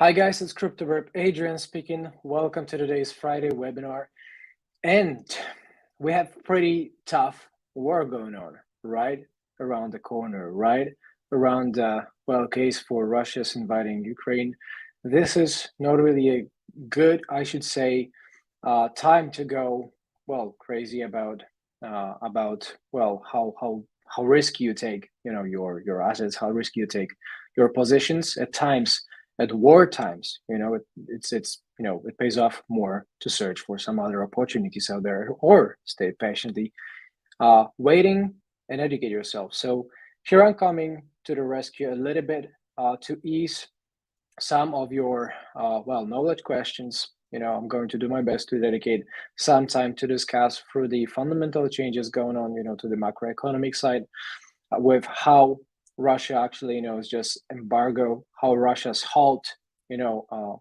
Hi guys, it's CryptoBurp Adrian speaking. Welcome to today's Friday webinar. And we have pretty tough war going on right around the corner, right around case for Russia's invading Ukraine. This is not really a good, I should say, time to go crazy about how risky you take, your assets, how risky you take your positions at times. At war times, it pays off more to search for some other opportunities out there or stay patiently waiting and educate yourself. So here I'm coming to the rescue a little bit to ease some of your knowledge questions. I'm going to do my best to dedicate some time to discuss through the fundamental changes going on, to the macroeconomic side with how Russia actually, is just embargo, how Russia's halt, of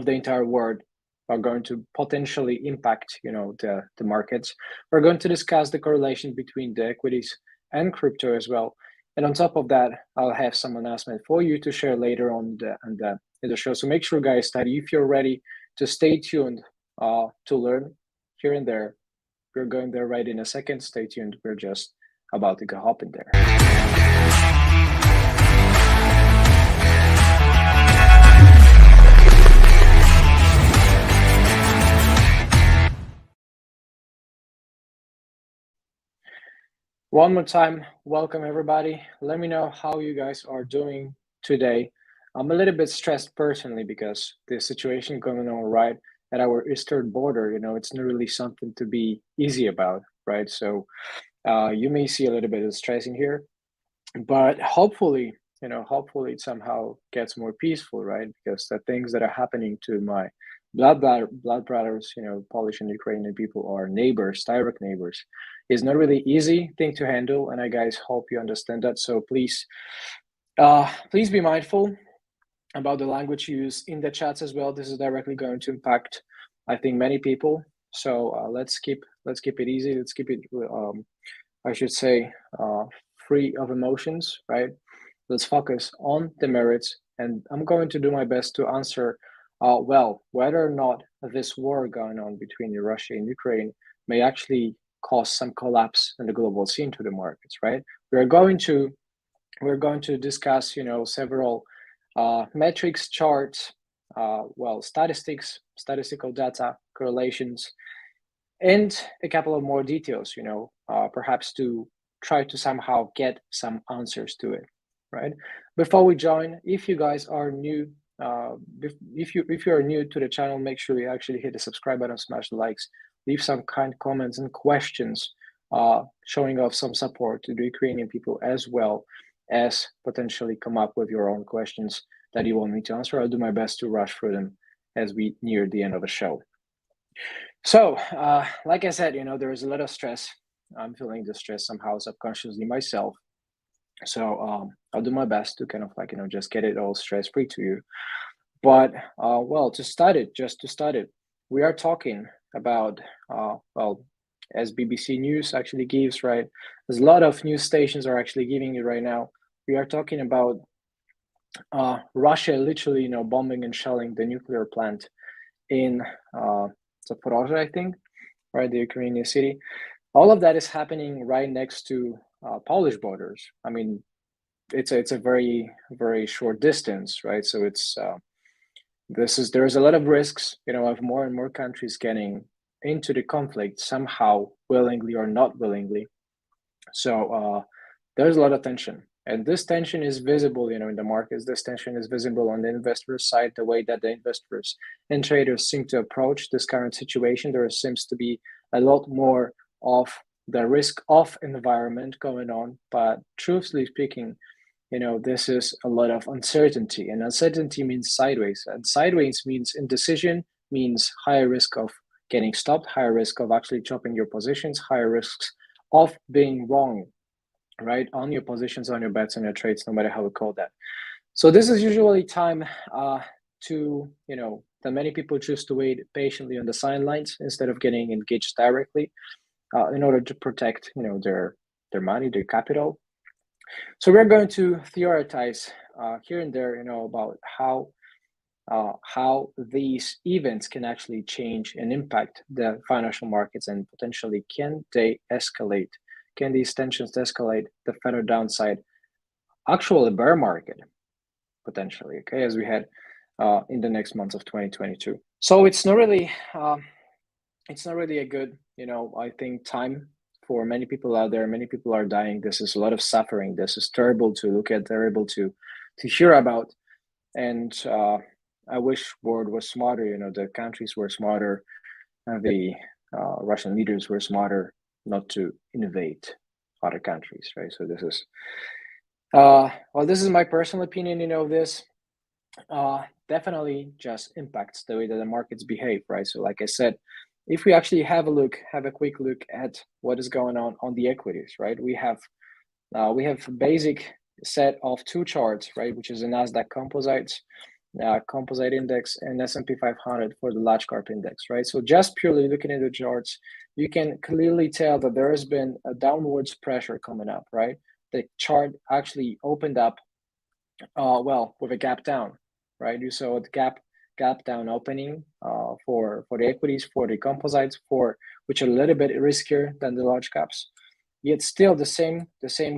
the entire world are going to potentially impact, the markets. We're going to discuss the correlation between the equities and crypto as well. And on top of that, I'll have some announcement for you to share later on in the show. So make sure, guys, that if you're ready to stay tuned to learn here and there, we're going there right in a second. Stay tuned. We're just about to go hop in there. One more time, welcome everybody. Let me know how you guys are doing today. I'm a little bit stressed personally because the situation going on right at our eastern border, it's not really something to be easy about, right? So you may see a little bit of stress in here, but hopefully it somehow gets more peaceful, right? Because the things that are happening to my blood brothers, Polish and Ukrainian people are neighbors, direct neighbors, is not really easy thing to handle, and I guys hope you understand that. So please be mindful about the language you use in the chats as well. This is directly going to impact, I think, many people. So let's keep it easy. Let's keep it, I should say, free of emotions, right? Let's focus on the merits, and I'm going to do my best to answer, whether or not this war going on between Russia and Ukraine may actually cause some collapse in the global scene to the markets, right? We're going to discuss, several metrics, charts, statistical data, correlations, and a couple of more details, perhaps to try to somehow get some answers to it, right? Before we join, if you guys are new, if you are new to the channel, make sure you actually hit the subscribe button, smash the likes, leave some kind comments and questions, showing off some support to the Ukrainian people, as well as potentially come up with your own questions that you want me to answer. I'll do my best to rush through them as we near the end of the show. So, like I said, there is a lot of stress. I'm feeling the stress somehow subconsciously myself. So I'll do my best to kind of just get it all stress free to you. But to start it, we are talking about as BBC News actually gives, right? There's a lot of news stations are actually giving it right now. We are talking about Russia literally, bombing and shelling the nuclear plant in Zaporozhye, I think, right, the Ukrainian city. All of that is happening right next to Polish borders. I mean, it's a very, very short distance, right? So it's there's a lot of risks, of more and more countries getting into the conflict somehow, willingly or not willingly. So there's a lot of tension. And this tension is visible, in the markets. This tension is visible on the investor side, the way that the investors and traders seem to approach this current situation. There seems to be a lot more of the risk off environment going on. But truthfully speaking, this is a lot of uncertainty, and uncertainty means sideways. And sideways means indecision, means higher risk of getting stopped, higher risk of actually chopping your positions, higher risks of being wrong, right, on your positions, on your bets, on your trades, no matter how we call that. So this is usually time to, that many people choose to wait patiently on the sidelines instead of getting engaged directly in order to protect, their money, their capital. So we're going to theorize here and there, about how how these events can actually change and impact the financial markets, and potentially can they escalate? Can these tensions escalate the further downside, actual bear market potentially? Okay, as we had in the next months of 2022. So it's not really a good, I think, time for many people out there. Many people are dying. This is a lot of suffering. This is terrible to look at, terrible to hear about. And I wish world was smarter. The countries were smarter, the Russian leaders were smarter not to invade other countries, right? So this is this is my personal opinion. This definitely just impacts the way that the markets behave, right? So like I said, if we actually have a quick look at what is going on the equities, right? We have a basic set of two charts, right, which is the Nasdaq composite index and S&P 500 for the large cap index, right? So just purely looking at the charts, you can clearly tell that there has been a downwards pressure coming up, right? The chart actually opened up, with a gap down, right? You saw the gap down opening for the equities, for the composites, which are a little bit riskier than the large caps. Yet still the same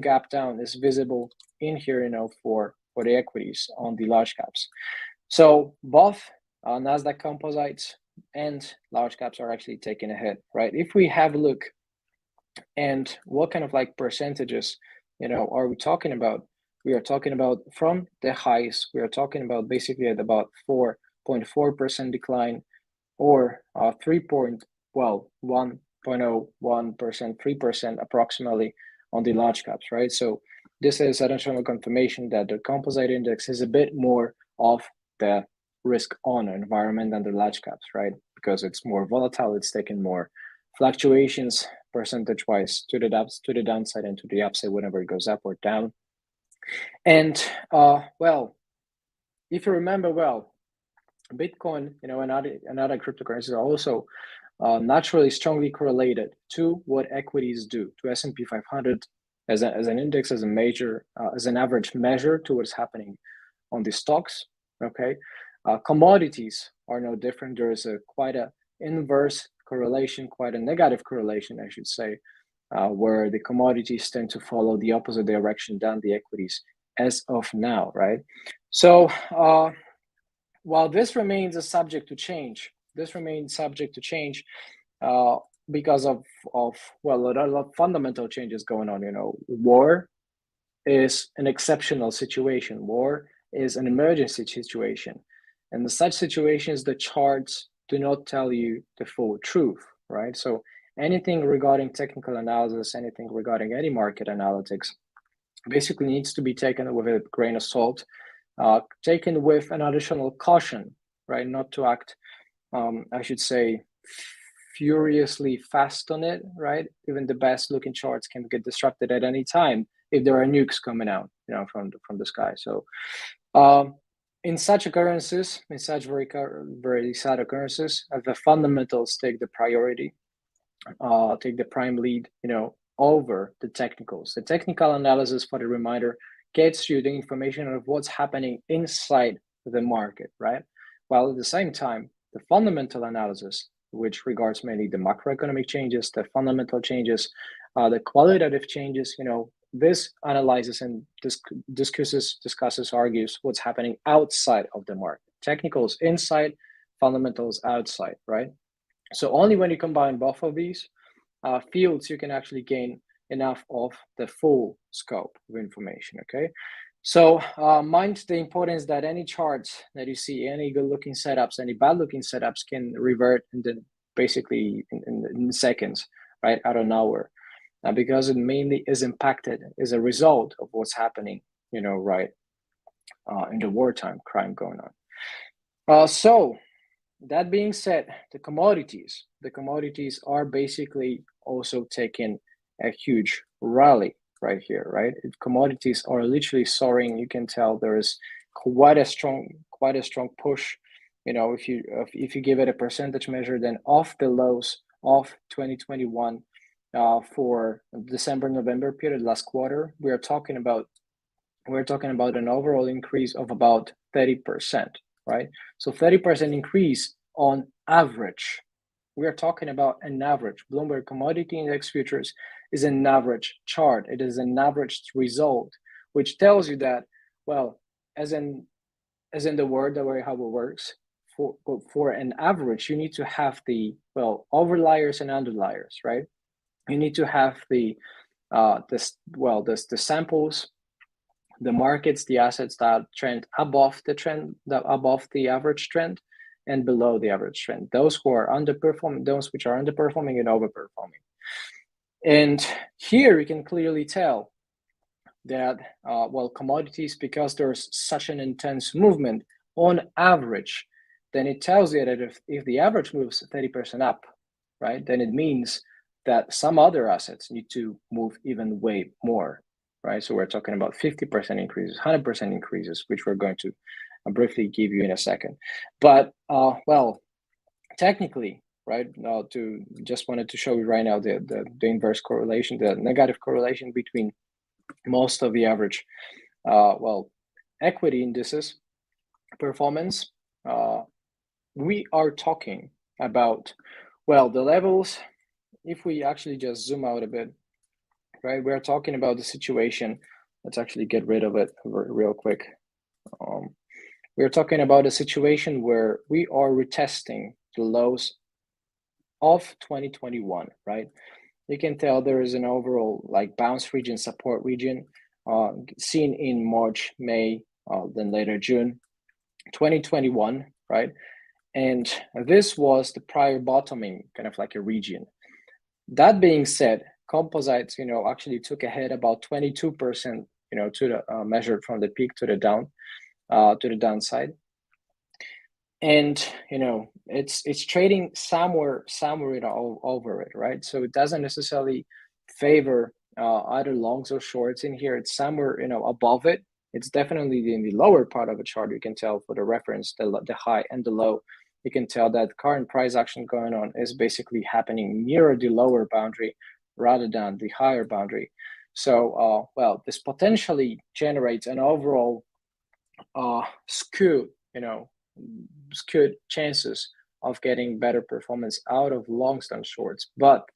gap down is visible in here, for the equities on the large caps. So both Nasdaq composites and large caps are actually taking a hit, right? If we have a look, and what kind of percentages, are we talking about? We are talking about from the highs. We are talking about basically at about 4.4% decline, or 1.01%, 3% approximately on the large caps, right? So this is additional confirmation that the composite index is a bit more of the risk on environment than the large caps, right? Because it's more volatile, it's taking more fluctuations percentage wise to the downside and to the upside whenever it goes up or down. And if you remember Bitcoin, and other cryptocurrencies are also naturally strongly correlated to what equities do, to S&P 500 as an index, as a major, as an average measure to what's happening on the stocks. Okay, commodities are no different. There is quite a inverse correlation, quite a negative correlation, I should say, where the commodities tend to follow the opposite direction than the equities as of now, right? So while this remains subject to change, because of a lot of fundamental changes going on. War is an exceptional situation. War is an emergency situation. And in such situations, the charts do not tell you the full truth, right? So anything regarding technical analysis, anything regarding any market analytics, basically needs to be taken with a grain of salt, taken with an additional caution, right? Not to act, I should say, furiously fast on it, right? Even the best looking charts can get disrupted at any time if there are nukes coming out, from the sky. So in such occurrences, in such very sad occurrences, the fundamentals take the priority, take the prime lead, over the technicals. The technical analysis, for the reminder, gets you the information of what's happening inside the market, right? While at the same time, the fundamental analysis, which regards mainly the macroeconomic changes, the fundamental changes, the qualitative changes, this analyzes and discusses, argues what's happening outside of the market. Technicals inside, fundamentals outside, right? So only when you combine both of these fields, you can actually gain enough of the full scope of information, okay? So mind the importance that any charts that you see, any good-looking setups, any bad-looking setups can revert basically in seconds, right, out of nowhere, because it mainly is impacted as a result of what's happening, right, in the wartime crime going on. So that being said, the commodities are basically also taking a huge rally right here, right? Commodities are literally soaring. You can tell there is quite a strong push. If you give it a percentage measure, then off the lows of 2021 for December-November period, last quarter, we're talking about an overall increase of about 30%. right? So 30% increase on average. We are talking about an average. Bloomberg Commodity Index Futures is an average chart. It is an average result, which tells you that, well, as in the word, the way how it works, for an average, you need to have the, well, overliers and underliers, right? You need to have the samples, the markets, the assets that trend above the trend, above the average trend, and below the average trend. Those who are underperforming, those which are underperforming and overperforming. And here you can clearly tell that, well, commodities, because there's such an intense movement on average, then it tells you that if the average moves 30% up, right, then it means that some other assets need to move even way more, right? So we're talking about 50% increases, 100% increases, which we're going to briefly give you in a second. But, well, technically, right, to just wanted to show you right now the inverse correlation, the negative correlation between most of the average, well, equity indices performance. We are talking about, well, the levels. If we actually just zoom out a bit, right, we're talking about the situation. Let's actually get rid of it real quick. We're talking about a situation where we are retesting the lows of 2021, right? You can tell there is an overall like bounce region, support region, seen in March, May, then later June 2021, right? And this was the prior bottoming, kind of like a region. That being said, composites, actually took a hit about 22%, to the measured from the peak to the downside. And it's trading somewhere over it, right? So it doesn't necessarily favor either longs or shorts in here. It's somewhere above it. It's definitely in the lower part of the chart. You can tell for the reference, the high and the low. You can tell that current price action going on is basically happening nearer the lower boundary rather than the higher boundary. So, well, this potentially generates an overall skewed chances of getting better performance out of longs than shorts. But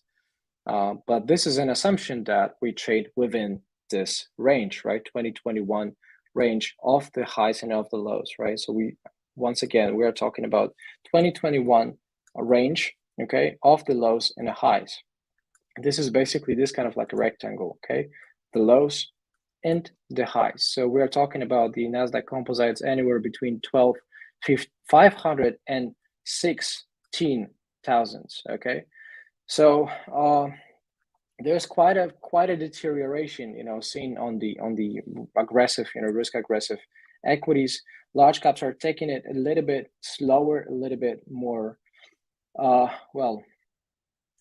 this is an assumption that we trade within this range, right? 2021 range of the highs and of the lows, right? So once again, we are talking about 2021 range, okay, of the lows and the highs. This is basically this kind of like a rectangle, okay? The lows and the highs. So we are talking about the Nasdaq composites anywhere between 500 and 16,000, okay? So there's quite a deterioration, seen on the aggressive, risk aggressive equities. Large caps are taking it a little bit slower, a little bit more, well,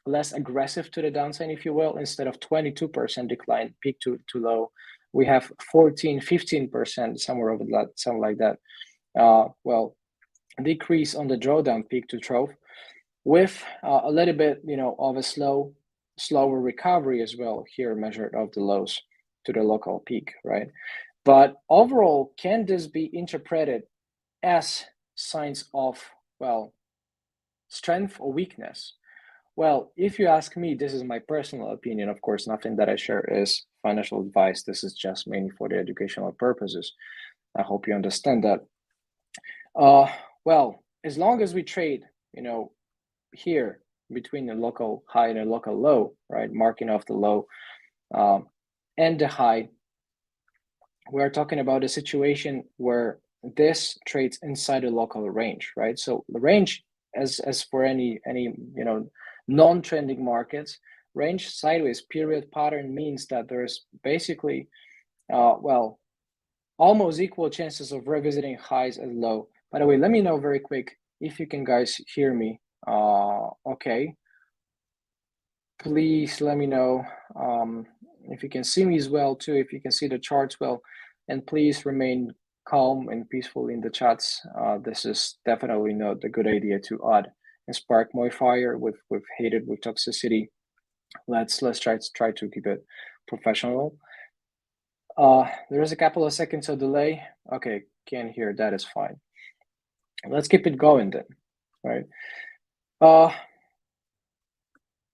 less aggressive to the downside, if you will. Instead of 22% decline peak to low, we have 14-15%, somewhere over that, something like that. Well, decrease on the drawdown peak to trough, with a little bit, of a slower recovery as well here, measured of the lows to the local peak, right? But overall, can this be interpreted as signs of, well, strength or weakness? Well, if you ask me, this is my personal opinion. Of course, nothing that I share is financial advice. This is just mainly for the educational purposes. I hope you understand that. Well, as long as we trade, here between the local high and the local low, right, marking off the low and the high, we're talking about a situation where this trades inside the local range, right? So the range, as for any non-trending markets, range sideways period pattern means that there's basically well, almost equal chances of revisiting highs as low. By the way, let me know very quick if you can guys hear me. Okay, please let me know if you can see me as well too, if you can see the charts well, and please remain calm and peaceful in the chats. This is definitely not a good idea to add and spark more fire with hatred, with toxicity. Let's try to keep it professional. There is a couple of seconds of delay. Okay, can't hear, that is fine. Let's keep it going then, right? Uh,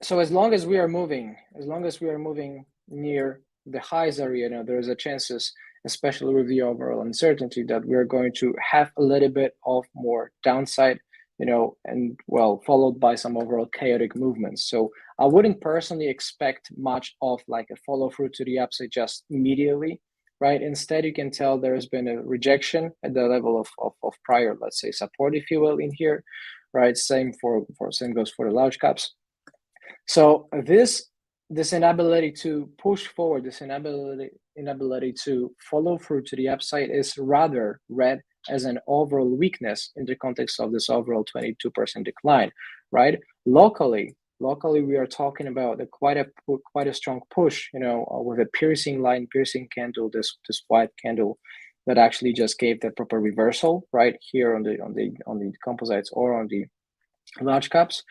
so as long as we are moving near the highs area, there is a chances, especially with the overall uncertainty, that we are going to have a little bit of more downside, and well, followed by some overall chaotic movements. So I wouldn't personally expect much of like a follow through to the upside just immediately, right? Instead, you can tell there has been a rejection at the level of prior, let's say, support, if you will, in here, right? Same goes for the large caps. So this inability to push forward, this inability to follow through to the upside is rather read as an overall weakness in the context of this overall 22% decline, right? Locally, we are talking about quite a strong push, with a piercing candle, this white candle that actually just gave the proper reversal right here on the composites or on the large caps.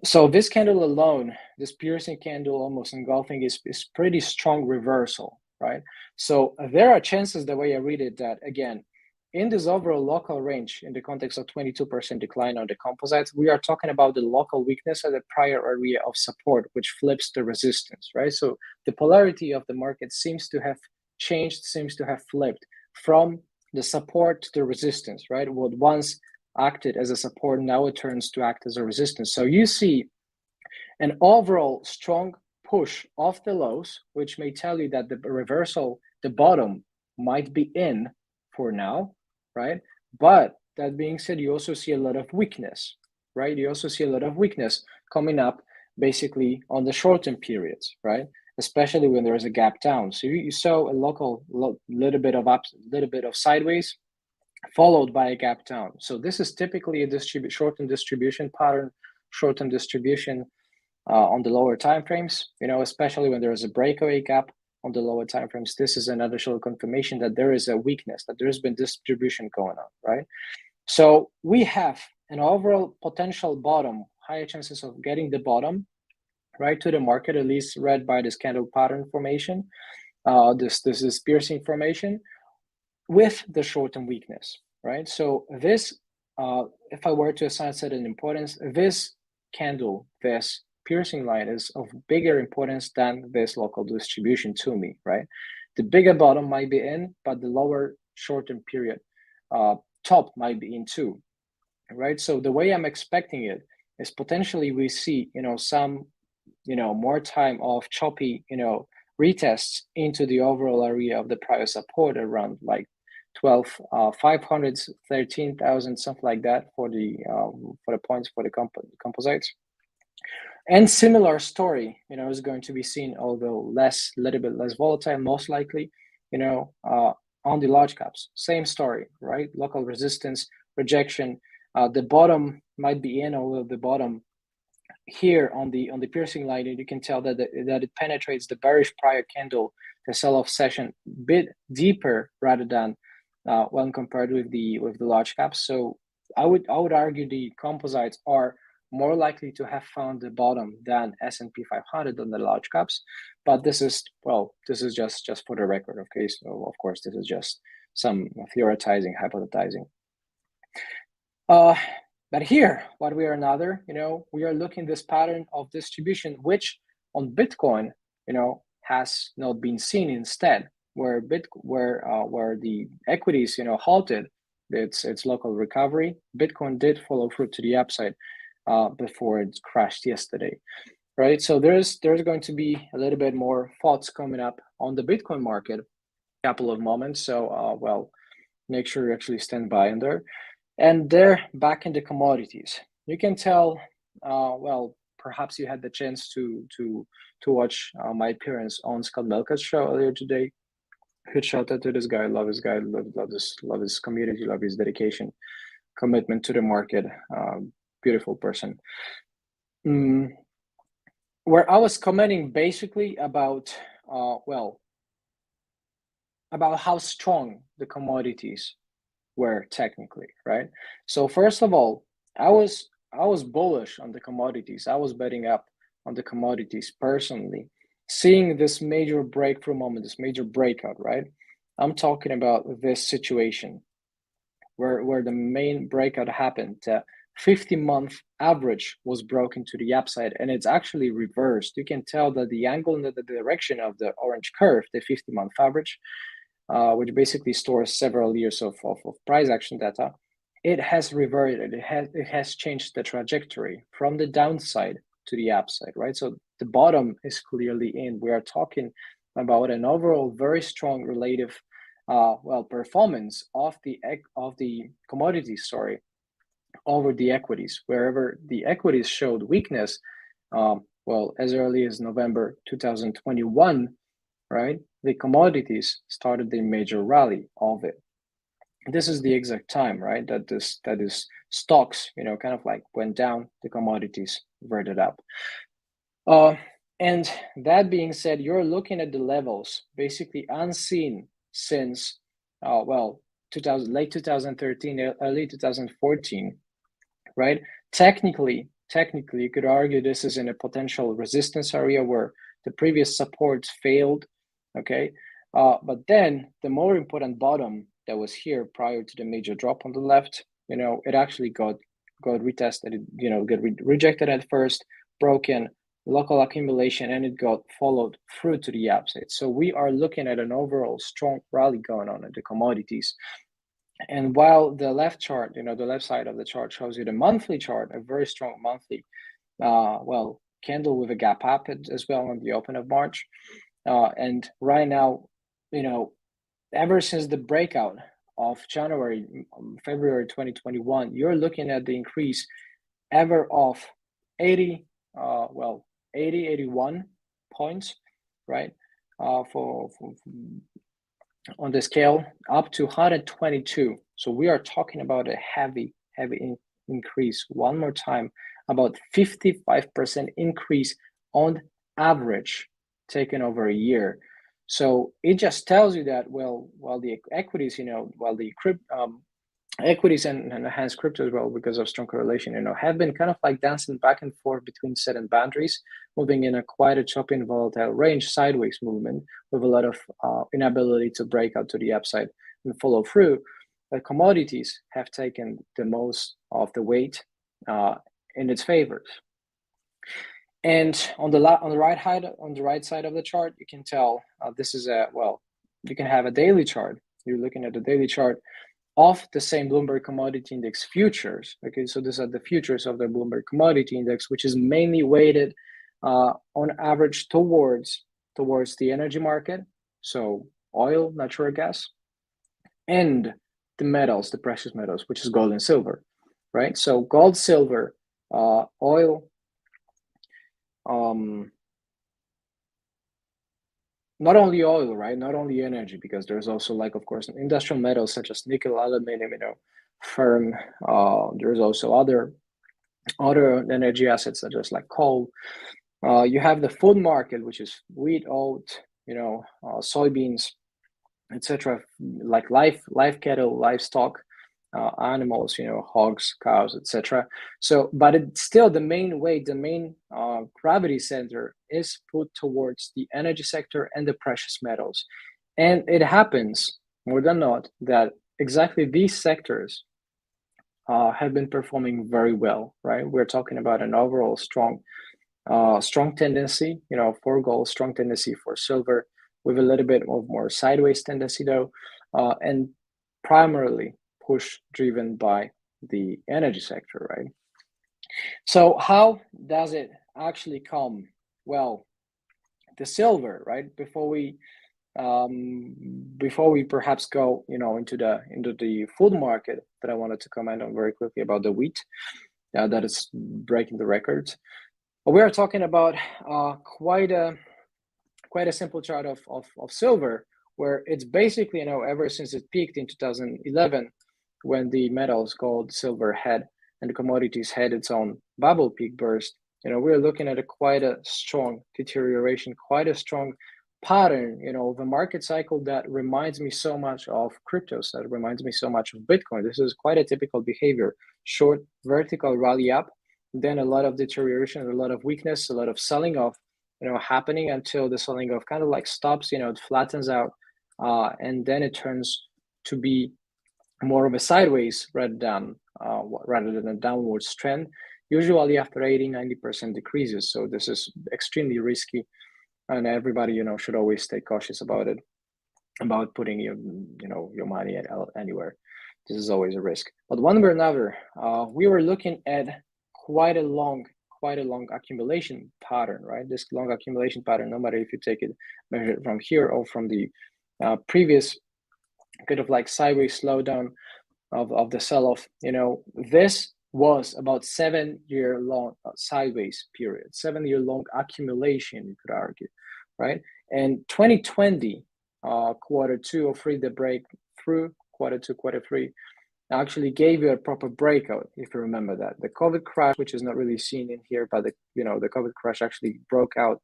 So this candle alone, this piercing candle almost engulfing is pretty strong reversal, right? So there are chances, the way I read it, that again, in this overall local range, in the context of 22% decline on the composites, we are talking about the local weakness at the prior area of support, which flips the resistance, right? So the polarity of the market seems to have changed, seems to have flipped from the support to the resistance, right? What once acted as a support, now it turns to act as a resistance. So you see an overall strong push off the lows, which may tell you that the reversal, the bottom might be in for now, right? But that being said, you also see a lot of weakness, right? You also see a lot of weakness coming up basically on the short-term periods, right? Especially when there is a gap down. So you saw a little bit of up, little bit of sideways, followed by a gap down. So this is typically a short-term distribution pattern, short-term distribution on the lower time frames, especially when there is a breakaway gap on the lower time frames. This is an additional confirmation that there is a weakness, that there's been distribution going on, right? So we have an overall potential bottom, higher chances of getting the bottom, right, to the market, at least read by this candle pattern formation. This is piercing formation with the short-term weakness, right? So this, if I were to assign certain importance, this candle, this piercing line is of bigger importance than this local distribution to me, right? The bigger bottom might be in, but the lower short-term period top might be in too, right? So the way I'm expecting it is potentially we see, some, more time of choppy, retests into the overall area of the prior support around like 12,500, 13,000, something like that for the points for the composites. And similar story, is going to be seen, although little bit less volatile, most likely, on the large caps. Same story, right? Local resistance, rejection. The bottom might be in, although the bottom here on the piercing line, you can tell that it penetrates the bearish prior candle, the sell-off session, a bit deeper rather than when compared with the large caps. So I would argue the composites are more likely to have found the bottom than S&P 500 on the large caps. But this is just for the record, okay? So of course this is just some theoretizing, hypothesizing. But here, what we are another, we are looking this pattern of distribution, which on Bitcoin, has not been seen instead, where the equities, halted its local recovery. Bitcoin did follow through to the upside before it crashed yesterday, right? So there's going to be a little bit more thoughts coming up on the Bitcoin market, a couple of moments. So well, make sure you actually stand by in there. And they're back in the commodities. You can tell, well, perhaps you had the chance to watch my appearance on Scott Melkett's show earlier today. Good shout out to this guy. Love this guy. Love his community. Love his dedication, commitment to the market. Beautiful person. Where I was commenting basically about, about how strong the commodities were technically, right? So first of all, I was bullish on the commodities. I was betting up on the commodities personally, seeing this major breakthrough moment, this major breakout, right? I'm talking about this situation where the main breakout happened. 50-month average was broken to the upside, and it's actually reversed. You can tell that the angle and the direction of the orange curve, the 50-month average, which basically stores several years of price action data, it has reverted. It has changed the trajectory from the downside to the upside, right? So the bottom is clearly in. We are talking about an overall very strong relative performance of the commodities, over the equities. Wherever the equities showed weakness, as early as November 2021, right, the commodities started the major rally of it. This is the exact time, right, that is stocks, kind of like went down, the commodities reverted up. And that being said, you're looking at the levels basically unseen since late 2013, early 2014, right? Technically, you could argue this is in a potential resistance area where the previous supports failed, okay? But then the more important bottom that was here prior to the major drop on the left, it actually got retested, got rejected at first, broken, local accumulation, and it got followed through to the upside. So we are looking at an overall strong rally going on in the commodities. And while the left chart, the left side of the chart shows you the monthly chart, a very strong monthly, candle with a gap up as well on the open of March. And right now, ever since the breakout of February 2021, you're looking at the increase ever of 81 points, right? For on the scale up to 122. So we are talking about a heavy increase. One more time, about 55% increase on average taken over a year. So it just tells you that, while the equities, equities and enhanced crypto as well, because of strong correlation, have been kind of like dancing back and forth between certain boundaries, moving in quite a choppy and volatile range, sideways movement with a lot of inability to break out to the upside and follow through. The commodities have taken the most of the weight in its favors. And on the right side of the chart, you can tell this is you can have a daily chart. You're looking at the daily chart of the same Bloomberg Commodity Index futures. Okay, so these are the futures of the Bloomberg Commodity Index, which is mainly weighted on average towards the energy market, so oil, natural gas, and the metals, the precious metals, which is gold and silver, right? So gold, silver, oil, not only oil, right? Not only energy, because there's also, like, of course, industrial metals such as nickel, aluminum, firm. There's also other energy assets such as like coal. You have the food market, which is wheat, oat, soybeans, etc. Like live cattle, livestock, animals, hogs, cows, etc. So, but it's still the main weight, the main gravity center is put towards the energy sector and the precious metals. And it happens more than not that exactly these sectors have been performing very well, right? We're talking about an overall strong tendency, for gold, strong tendency for silver, with a little bit of more sideways tendency though, and primarily push driven by the energy sector, right? So how does it actually come? Well, the silver, right? Before we perhaps go, into the food market, that I wanted to comment on very quickly about the wheat that is breaking the records. But we are talking about quite a simple chart of silver, where it's basically, ever since it peaked in 2011, when the metals, gold, silver, and the commodities had its own bubble peak burst, we're looking at quite a strong deterioration, quite a strong pattern, the market cycle that reminds me so much of cryptos, that reminds me so much of Bitcoin. This is quite a typical behavior: short vertical rally up, then a lot of deterioration, a lot of weakness, a lot of selling off, happening until the selling off kind of like stops, it flattens out, and then it turns to be more of a sideways rather than a downwards trend, usually after 80-90% decreases. So this is extremely risky, and everybody should always stay cautious about it, about putting your money anywhere. This is always a risk. But one way or another, we were looking at quite a long accumulation pattern, right? This long accumulation pattern, no matter if you take it measured from here or from the previous kind of like sideways slowdown of the sell-off, this was about 7-year long sideways period, 7-year long accumulation, you could argue, right? And 2020, quarter 2 or 3, the break through quarter 2, quarter 3, actually gave you a proper breakout, if you remember that. The COVID crash, which is not really seen in here, but the COVID crash actually broke out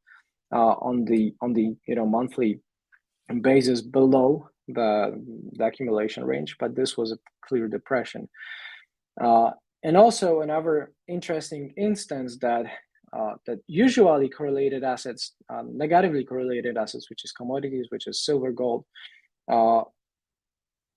on the monthly basis below the accumulation range, but this was a clear depression. And also another interesting instance that usually correlated assets, negatively correlated assets, which is commodities, which is silver, gold,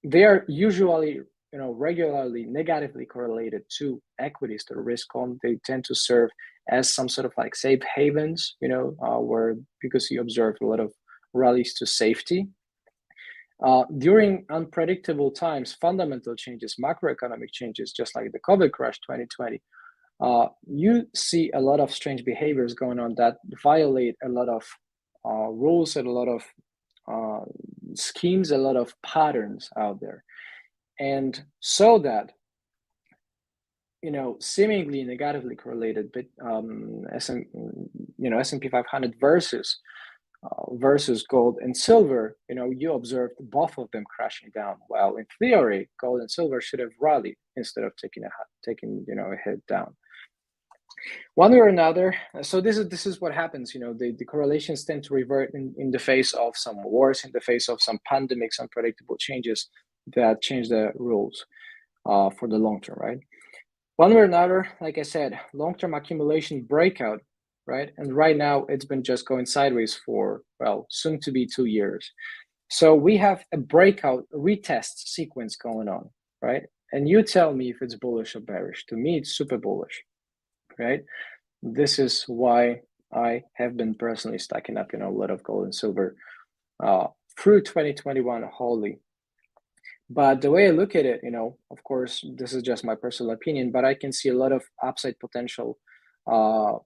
they are usually regularly negatively correlated to equities, to the risk on. They tend to serve as some sort of like safe havens, where, because you observe a lot of rallies to safety. During unpredictable times, fundamental changes, macroeconomic changes, just like the COVID crash 2020, you see a lot of strange behaviors going on that violate a lot of rules and a lot of schemes, a lot of patterns out there. And so that, seemingly negatively correlated, but S&P 500 versus gold and silver, you observed both of them crashing down. While in theory, gold and silver should have rallied instead of taking a hit down. One way or another. So this is what happens. The correlations tend to revert in the face of some wars, in the face of some pandemics, unpredictable changes that change the rules for the long term, right? One way or another, like I said, long-term accumulation breakout, right? And right now it's been just going sideways for, well, soon to be 2 years. So we have a breakout retest sequence going on, right? And you tell me if it's bullish or bearish. To me, it's super bullish, right? This is why I have been personally stacking up, a lot of gold and silver through 2021 wholly. But the way I look at it, of course, this is just my personal opinion, but I can see a lot of upside potential,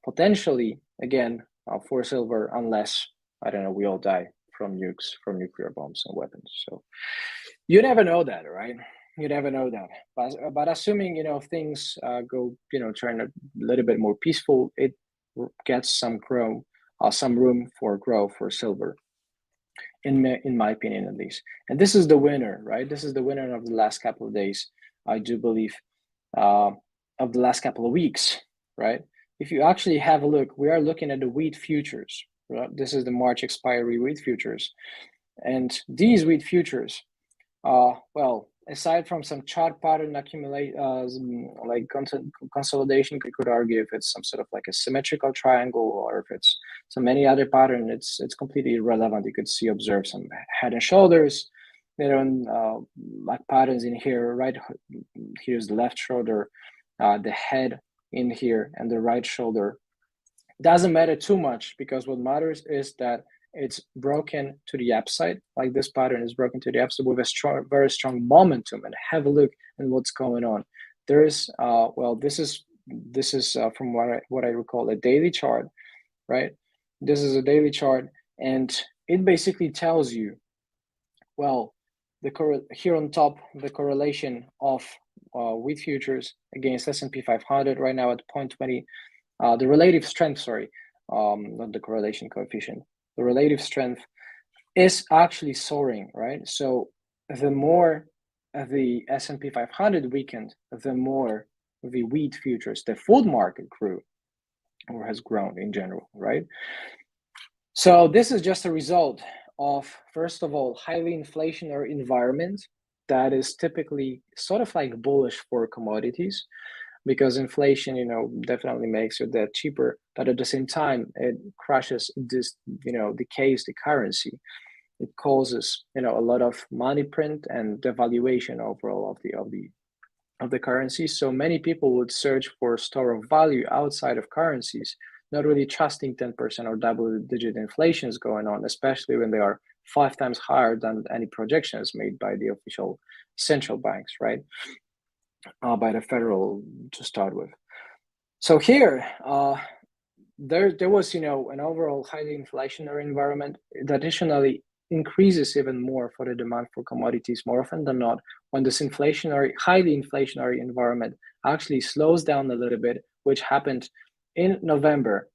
potentially, again, for silver, unless, I don't know, we all die from nukes, from nuclear bombs and weapons. So you never know that, right? You never know that. But assuming, things go, turn a little bit more peaceful, it gets some room for growth for silver. In my opinion, at least. And this is the winner, right? This is the winner of the last couple of days, I do believe, of the last couple of weeks, right? If you actually have a look, we are looking at the wheat futures, right? This is the March expiry wheat futures. And these wheat futures, well, aside from some chart pattern accumulate, like consolidation, you could argue if it's some sort of like a symmetrical triangle or if it's some any other pattern, it's completely irrelevant. You could observe some head and shoulders, like patterns in here, right? Here's the left shoulder, the head in here, and the right shoulder. Doesn't matter too much, because what matters is that it's broken to the upside, like this pattern is broken to the upside with a very strong momentum. And have a look at what's going on. There is, well, this is from what I recall, a daily chart, right? This is a daily chart, and it basically tells you, well, here on top, the correlation of wheat futures against S&P 500 right now at 0.20, the relative strength, sorry, not the correlation coefficient. The relative strength is actually soaring, right? So the more the S&P 500 weakened, the more the wheat futures, the food market grew, or has grown in general, right? So this is just a result of, first of all, highly inflationary environment that is typically sort of like bullish for commodities, because inflation, definitely makes your debt cheaper, but at the same time, it crushes this, decays the currency. it causes a lot of money print and devaluation overall of the currency. So many people would search for store of value outside of currencies, not really trusting 10% or double-digit inflations going on, especially when they are 5 times higher than any projections made by the official central banks, right? By the federal to start with. So here, there was an overall highly inflationary environment that additionally increases even more for the demand for commodities more often than not when this highly inflationary environment actually slows down a little bit, which happened in November,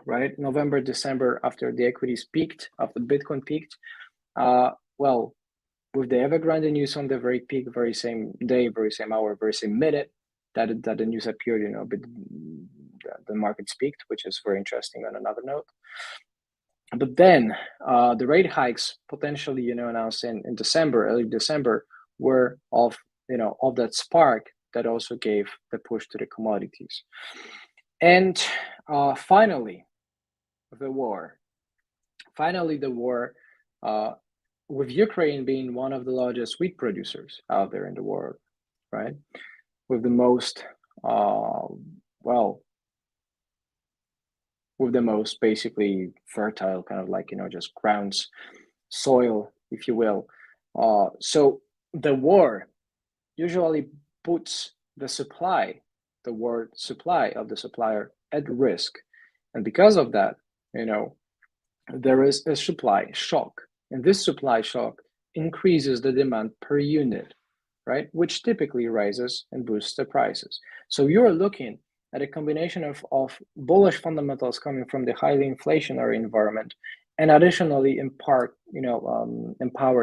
right? November, December, after the equities peaked, after Bitcoin peaked. Well, with the Evergrande news on the very peak, very same day, very same hour, very same minute that the news appeared, the markets peaked, which is very interesting on another note. But then the rate hikes potentially, announced in December, early December, were of that spark that also gave the push to the commodities. And finally, the war. With Ukraine being one of the largest wheat producers out there in the world, right? With the most, with the most basically fertile kind of just grounds, soil, if you will. So the war usually puts the word supply of the supplier at risk. And because of that, there is a supply shock. And this supply shock increases the demand per unit, right? Which typically rises and boosts the prices. So you're looking at a combination of bullish fundamentals coming from the highly inflationary environment, and additionally empowered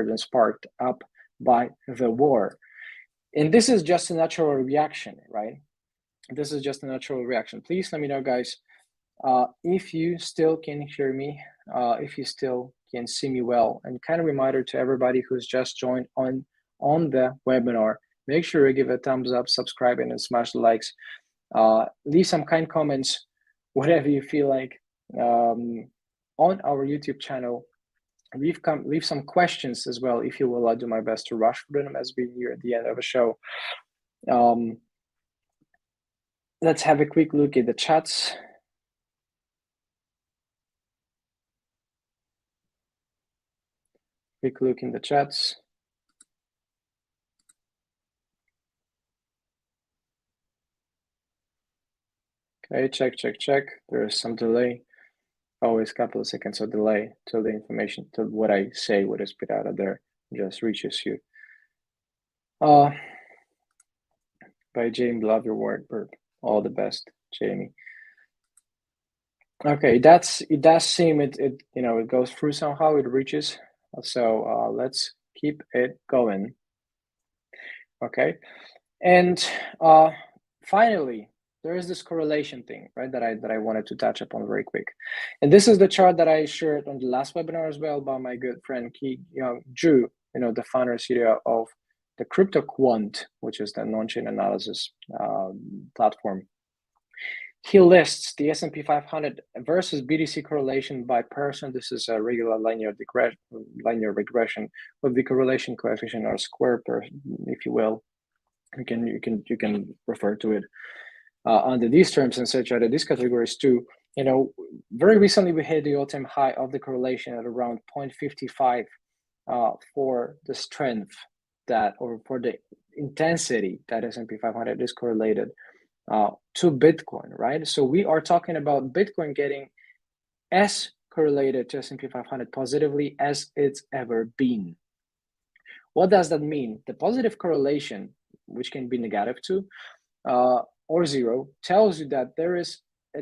and sparked up by the war. And this is just a natural reaction, right? This is just a natural reaction. Please let me know, guys, if you still can hear me, if you still can see me well. And kind of reminder to everybody who's just joined on the webinar, make sure you give a thumbs up, subscribe, and smash the likes. Leave some kind comments, whatever you feel like, on our YouTube channel. Leave some questions as well, if you will. I'll do my best to rush through them as we're near the end of the show. Let's have a quick look at the chats. Quick look in the chats. Okay, check. There is some delay. Always a couple of seconds of delay till the information, till what I say, what is put out of there, just reaches you. By Jamie, love your work, Bert. All the best, Jamie. Okay, it does seem it goes through somehow, it reaches. So let's keep it going. Okay, and finally, there is this correlation thing, right, that I wanted to touch upon very quick. And this is the chart that I shared on the last webinar as well by my good friend Ki Young Ju, the founder and CEO of the Crypto Quant, which is the non-chain analysis platform. He lists the S&P 500 versus BTC correlation by person. This is a regular linear regression with the correlation coefficient or square per, if you will. You can refer to it under these terms and search out these categories too. Very recently we hit the all-time high of the correlation at around 0.55 for the strength or for the intensity that S&P 500 is correlated to Bitcoin, right? So we are talking about Bitcoin getting as correlated to S&P 500 positively as it's ever been. What does that mean? The positive correlation, which can be negative too, or zero, tells you that there is a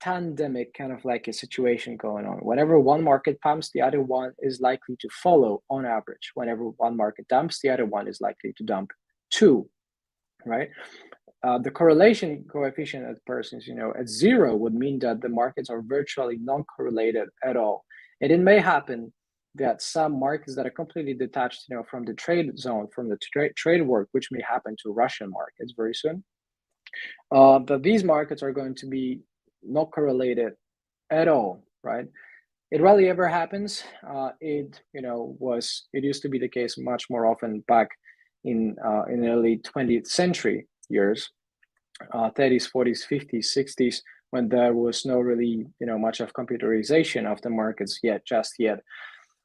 tandemic kind of like a situation going on. Whenever one market pumps, the other one is likely to follow on average. Whenever one market dumps, the other one is likely to dump too, right? The correlation coefficient at persons, at zero would mean that the markets are virtually non-correlated at all. And it may happen that some markets that are completely detached, from the trade zone, from the trade work, which may happen to Russian markets very soon. But these markets are going to be not correlated at all, right? it rarely ever happens. It used to be the case much more often back in the early 20th century years, 30s, 40s, 50s, 60s, when there was no really much of computerization of the markets just yet,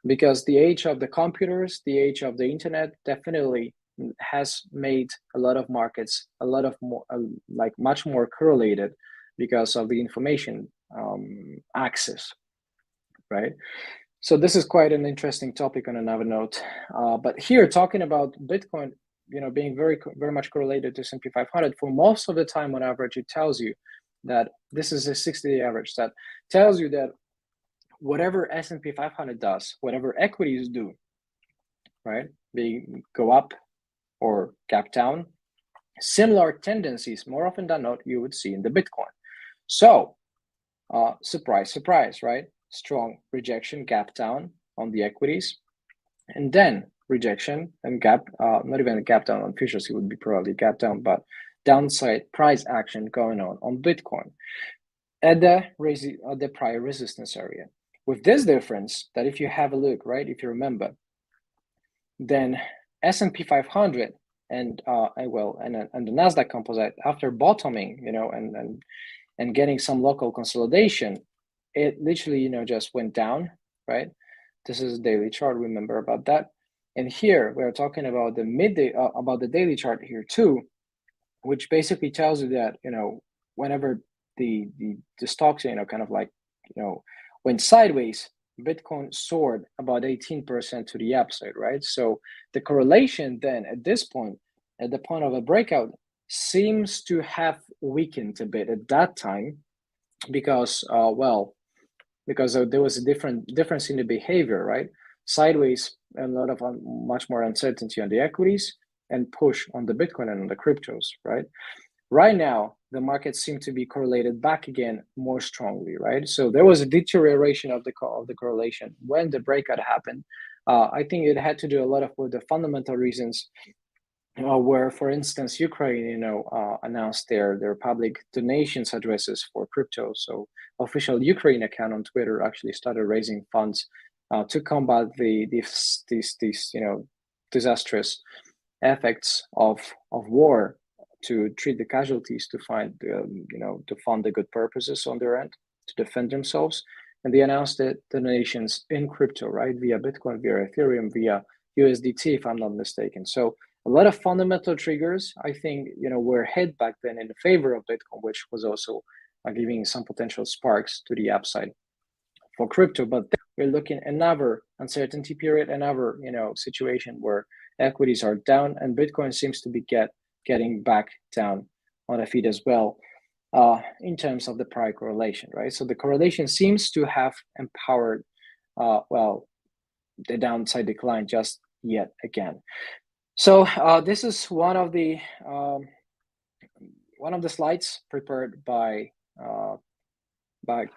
because the age of the computers, the age of the internet, definitely has made a lot of markets a lot of more like much more correlated because of the information access, right? So this is quite an interesting topic on another note. But here, talking about Bitcoin, being very much correlated to S&P 500 for most of the time on average, it tells you that this is a 60-day average that tells you that whatever S&P 500 does, whatever equities do, right, they go up or gap down, similar tendencies more often than not you would see in the Bitcoin. So surprise, surprise, right? Strong rejection, gap down on the equities, and then rejection and gap, not even a gap down on futures, it would be probably gap down, but downside price action going on Bitcoin at the prior resistance area. With this difference, that if you have a look, right, if you remember, then S&P 500 and the Nasdaq Composite, after bottoming, and getting some local consolidation, it literally just went down, right? This is a daily chart, remember about that. And here we're talking about the midday, about the daily chart here too, which basically tells you that whenever the stocks kind of like went sideways, Bitcoin soared about 18% to the upside, right? So the correlation then at this point, at the point of a breakout, seems to have weakened a bit at that time because there was a difference in the behavior, right? Sideways, a lot of much more uncertainty on the equities and push on the Bitcoin and on the cryptos, right? Right now, the markets seem to be correlated back again more strongly, right? So there was a deterioration of the correlation when the breakout happened. I think it had to do a lot with the fundamental reasons, where, for instance, Ukraine, announced their public donations addresses for crypto. So official Ukraine account on Twitter actually started raising funds to combat these disastrous effects of war, to treat the casualties, to find to fund the good purposes on their end, to defend themselves. And they announced the donations in crypto, right, via Bitcoin, via Ethereum, via USDT, if I'm not mistaken. So a lot of fundamental triggers, I think, were hit back then in favor of Bitcoin, which was also giving some potential sparks to the upside for crypto. But we're looking at another uncertainty period, another situation where equities are down and Bitcoin seems to be getting back down on a feed as well, in terms of the prior correlation, right? So the correlation seems to have empowered, the downside decline just yet again. So this is one of the slides prepared by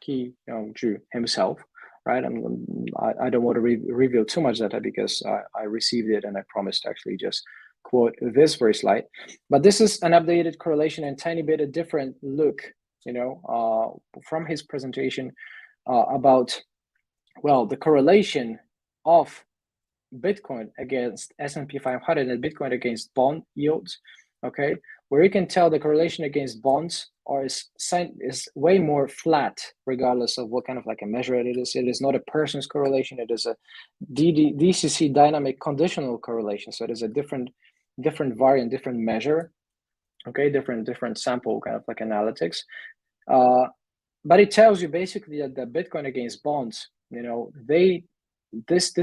Ki Ju himself, right? I don't want to reveal too much data because I received it and I promised to actually just quote this very slide. But this is an updated correlation and tiny bit a different look, from his presentation about the correlation of Bitcoin against S&P 500 and Bitcoin against bond yields, okay, where you can tell the correlation against bonds is way more flat, regardless of what kind of like a measure it is. It is not a person's correlation. It is a DCC dynamic conditional correlation. So it is a different variant, different measure, okay, different sample kind of like analytics. But it tells you basically that the Bitcoin against bonds, this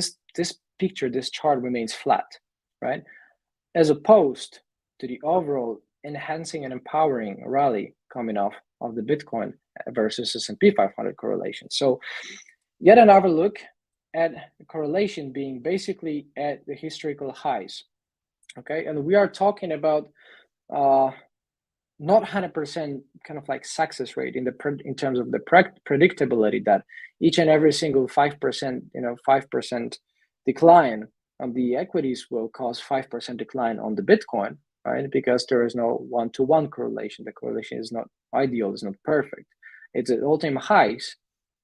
picture, this chart remains flat, right? As opposed to the overall enhancing and empowering rally coming off of the Bitcoin versus S&P 500 correlation. So yet another look at the correlation being basically at the historical highs, okay? And we are talking about not 100% kind of like success rate in terms of the predictability that each and every single 5% decline on the equities will cause 5% decline on the Bitcoin, right? Because there is no one-to-one correlation. The correlation is not ideal, it's not perfect. It's at all-time highs,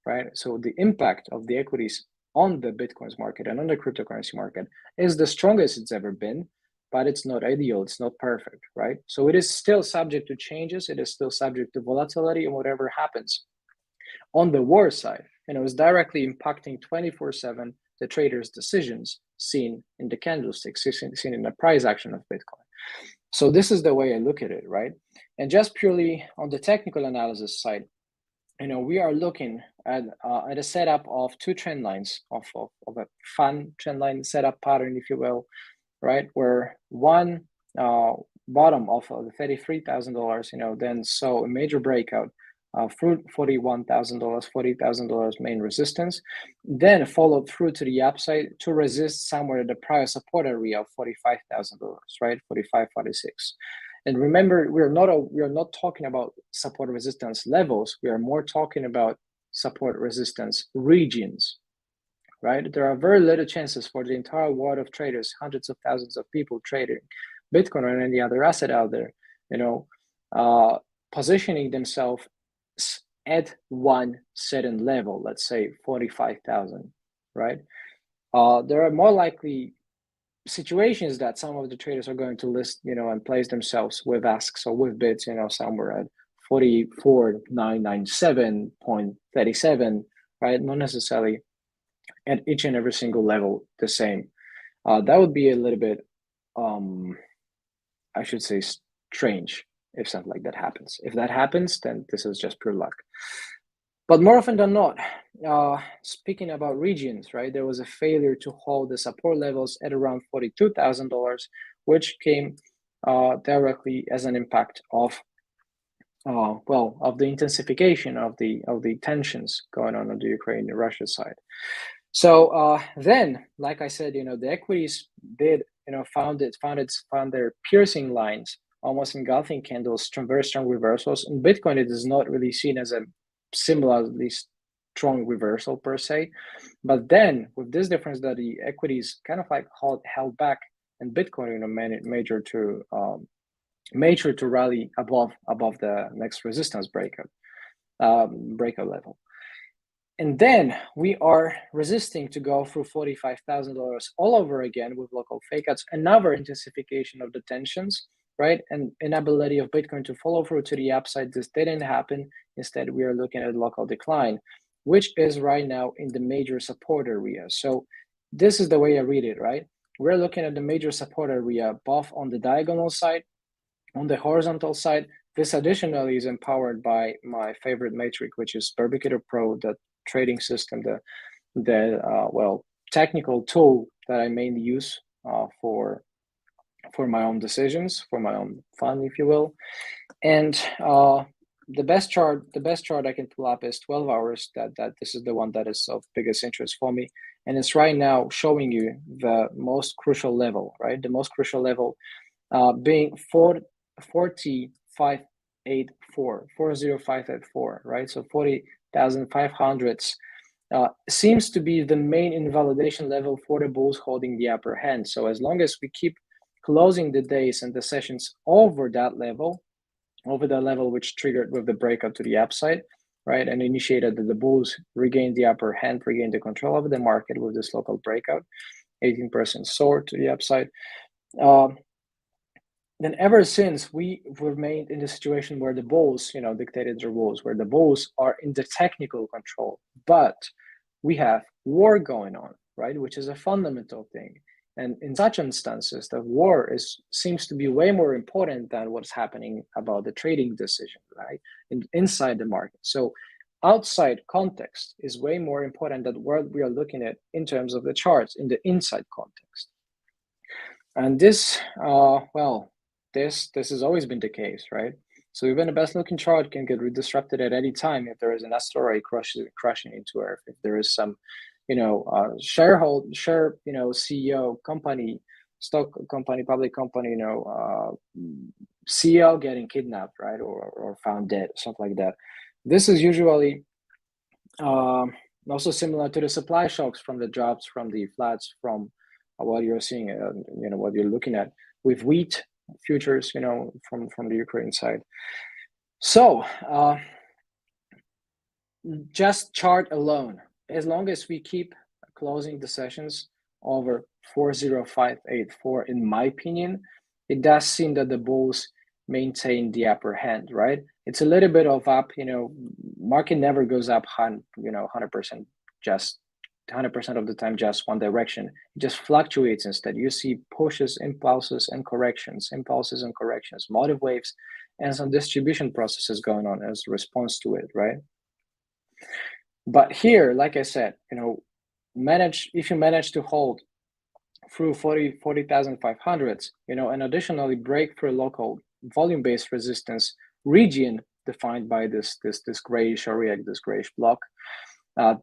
right? So the impact of the equities on the Bitcoin's market and on the cryptocurrency market is the strongest it's ever been, but it's not ideal, it's not perfect, right? So it is still subject to changes, it is still subject to volatility and whatever happens. On the war side, it's directly impacting 24/7 the traders' decisions seen in the candlesticks, seen in the price action of Bitcoin. So this is the way I look at it, right? And just purely on the technical analysis side, we are looking at a setup of two trend lines, of a fun trend line setup pattern, if you will, right? Where one bottom of the $33,000, then saw a major breakout through $41,000, $40,000 main resistance, then followed through to the upside to resist somewhere at the prior support area of $45,000, right? 45, 46. And remember, we are not talking about support resistance levels. We are more talking about support resistance regions, right? There are very little chances for the entire world of traders, hundreds of thousands of people trading Bitcoin or any other asset out there, positioning themselves at one certain level, let's say 45,000, right? There are more likely situations that some of the traders are going to list, and place themselves with asks or with bids, somewhere at 44,997.37, right? Not necessarily at each and every single level the same. That would be a little bit, I should say, strange if something like that happens. If that happens, then this is just pure luck. But more often than not, speaking about regions, right, there was a failure to hold the support levels at around $42,000, which came directly as an impact of the intensification of the tensions going on the Ukraine and Russia side. So then, like I said, the equities did, found their piercing lines, almost engulfing candles, very strong reversals. In Bitcoin, it is not really seen as a similarly strong reversal per se, but then with this difference that the equities kind of like held back, and Bitcoin major to rally above the next resistance breakout level. And then we are resisting to go through $45,000 all over again with local fakeouts, another intensification of the tensions, right? And inability of Bitcoin to follow through to the upside. This didn't happen. Instead, we are looking at local decline, which is right now in the major support area. So this is the way I read it, right? We're looking at the major support area, both on the diagonal side, on the horizontal side. This additionally is empowered by my favorite metric, which is Perpecator Pro, the trading system, the technical tool that I mainly use for my own decisions, for my own fun, if you will. And the best chart I can pull up is 12 hours. That this is the one that is of biggest interest for me, and it's right now showing you the most crucial level, right? The most crucial level being 40,584, right? So 40,500 seems to be the main invalidation level for the bulls holding the upper hand. So as long as we keep closing the days and the sessions over that level, which triggered with the breakout to the upside, right, and initiated that the bulls regained the upper hand, regained the control of the market with this local breakout, 18% soar to the upside. Then ever since, we remained in the situation where the bulls, dictated the rules, where the bulls are in the technical control, but we have war going on, right, which is a fundamental thing. And in such instances, the war seems to be way more important than what's happening about the trading decision, right, inside the market. So outside context is way more important than what we are looking at in terms of the charts in the inside context. And this, this has always been the case, right? So even the best looking chart can get disrupted at any time if there is an asteroid crashing into Earth, if there is some, CEO, company, stock company, public company, CEO getting kidnapped, right, or found dead, something like that. This is usually also similar to the supply shocks from the drops, from the floods, from what you're seeing, what you're looking at with wheat futures, from the Ukraine side. So just chart alone, as long as we keep closing the sessions over 40584, in my opinion, it does seem that the bulls maintain the upper hand, right? It's a little bit of up, market never goes up 100%, just 100% of the time, just one direction. It just fluctuates instead. You see pushes, impulses, and corrections, motive waves, and some distribution processes going on as a response to it, right? But here, like I said, if you manage to hold through 40,500s, and additionally break through local volume-based resistance region defined by this grayish area, this grayish block,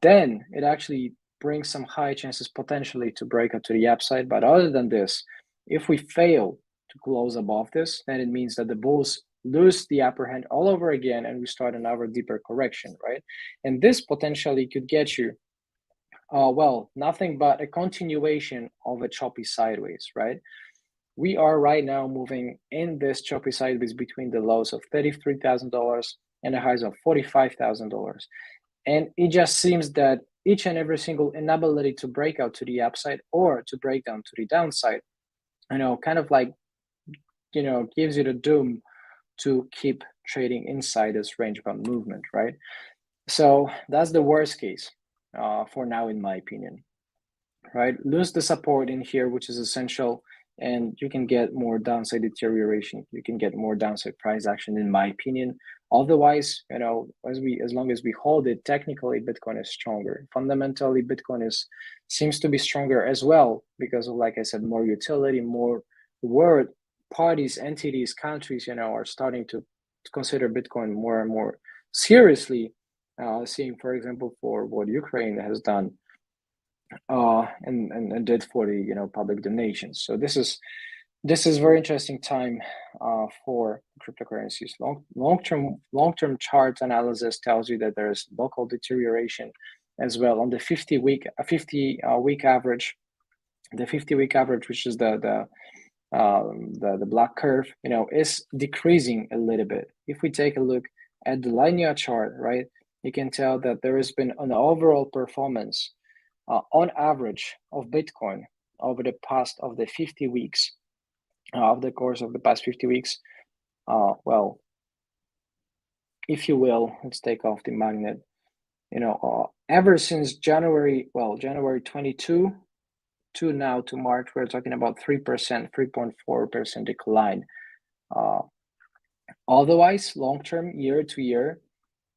then it actually brings some high chances potentially to break out to the upside. But other than this, if we fail to close above this, then it means that the bulls lose the upper hand all over again and we start another deeper correction, right? And this potentially could get you nothing but a continuation of a choppy sideways, right? We are right now moving in this choppy sideways between the lows of $33,000 and the highs of $45,000. And it just seems that each and every single inability to break out to the upside or to break down to the downside, kind of like, gives you the doom to keep trading inside this range bound movement, right? So that's the worst case for now, in my opinion, right? Lose the support in here, which is essential, and you can get more downside deterioration. You can get more downside price action, in my opinion. Otherwise, as long as we hold it, technically Bitcoin is stronger. Fundamentally, Bitcoin seems to be stronger as well because of, like I said, more utility, more world parties, entities, countries, are starting to consider Bitcoin more and more seriously. Seeing, for example, for what Ukraine has done and did for the public donations. So this is very interesting time for cryptocurrencies. Long-term chart analysis tells you that there's local deterioration as well on the 50-week average. The 50-week average, which is the black curve, is decreasing a little bit. If we take a look at the linear chart, right, you can tell that there has been an overall performance on average of Bitcoin over the past of the 50 weeks, of the course of the past 50 weeks. If you will, let's take off the magnet. Ever since January 22 to now to March, we're talking about 3.4% decline. Otherwise, long-term, year to year,